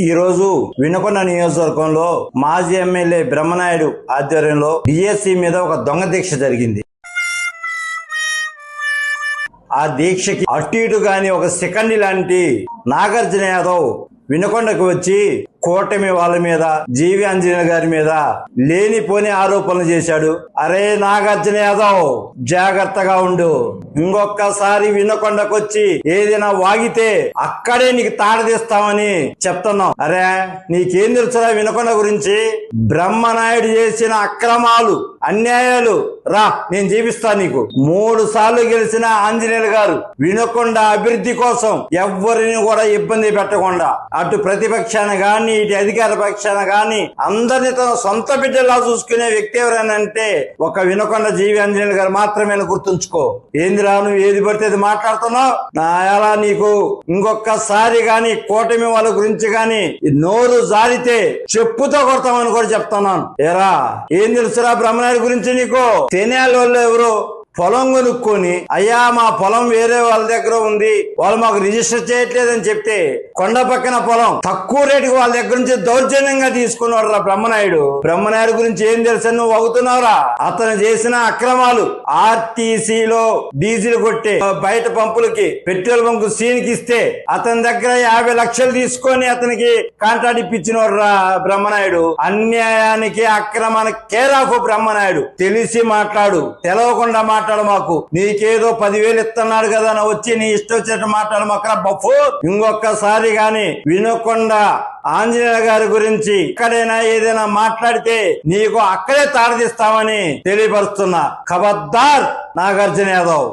ఈ రోజు వినుకొండ నియోజకవర్గంలో మాజీ ఎమ్మెల్యే బ్రహ్మనాయుడు ఆధ్వర్యంలో డిఎస్సి మీద ఒక దొంగ దీక్ష జరిగింది. ఆ దీక్షకి అటు ఇటు గాని ఒక సెకండ్ లాంటి నాగార్జున యాదవ్ వినుకొండకు వచ్చి కూటమి వాళ్ళ మీద, జీవి ఆంజనేయులు గారి మీద లేనిపోని ఆరోపణలు చేశాడు. అరే నాగార్జున యాదవ్, జాగ్రత్తగా ఉండు. ఇంకొకసారి వినుకొండకు వచ్చి ఏదైనా వాగితే అక్కడే నీకు తాడదీస్తామని చెప్తున్నాం. అరే నీకేం తెలుసురా వినుకొండ గురించి? బ్రహ్మనాయుడు చేసిన అక్రమాలు, అన్యాయాలు రా నేను చూపిస్తాను నీకు. 3 సార్లు గెలిచిన ఆంజనేయులు గారు వినుకొండ అభివృద్ధి కోసం ఎవ్వరిని కూడా ఇబ్బంది పెట్టకుండా అటు ప్రతిపక్షాన గాని ఇటు అధికార పక్షాన గాని అందరినీ తన సొంత బిడ్డలా చూసుకునే వ్యక్తి ఎవరైనంటే ఒక వినుకొండ జీవి ఆంజనేయులు గారు మాత్రమే. గుర్తుంచుకో. ఏందిరా నువ్వు ఏది పడితే అది మాట్లాడుతున్నావు? నా ఎలా నీకు ఇంకొకసారి గాని కూటమి వాళ్ళ గురించి గాని నోరు జారితే చెప్పుతో కొడతామని కూడా చెప్తున్నాను. ఏరా ఏం తెలుసురా బ్రహ్మనాయుడు గురించి నీకు? తెనాలి వాళ్ళు ఎవరు పొలం కొనుక్కొని, అయ్యా మా పొలం వేరే వాళ్ళ దగ్గర ఉంది, వాళ్ళు మాకు రిజిస్టర్ చేయట్లేదని చెప్తే కొండ పక్కన పొలం తక్కువ రేటుకి వాళ్ళ దగ్గర నుంచి దౌర్జన్యంగా తీసుకున్నాడు రా బ్రహ్మనాయుడు. బ్రహ్మనాయుడు గురించి ఏం తెలుసు నువ్వు అవుతున్నావురా? అతను చేసిన అక్రమాలు, ఆర్టీసీలో డీజిల్ కొట్టే బయట పంపులకి పెట్రోల్ బంకు సీన్కి ఇస్తే అతని దగ్గర 50 లక్షలు తీసుకొని అతనికి కాంట్రాక్ట్ ఇప్పించినోడు రా బ్రహ్మనాయుడు. అన్యాయానికి అక్రమానికి కేర్ ఆఫ్ బ్రహ్మనాయుడు. తెలిసి మాట్లాడు, తెలవకుండా మాట్లాడు. మాకు నీకేదో 10,000 ఇస్తున్నాడు కదా అని వచ్చి నీ ఇష్టం వచ్చినట్టు మాట్లాడు మాకు బఫో. ఇంకొకసారి గాని వినుకొండ ఆంజనేయ గారి గురించి ఎక్కడైనా ఏదైనా మాట్లాడితే నీకు అక్కడే తాడదీస్తామని తెలియపరుస్తున్నా. ఖబర్దార్ నాగార్జున యాదవ్.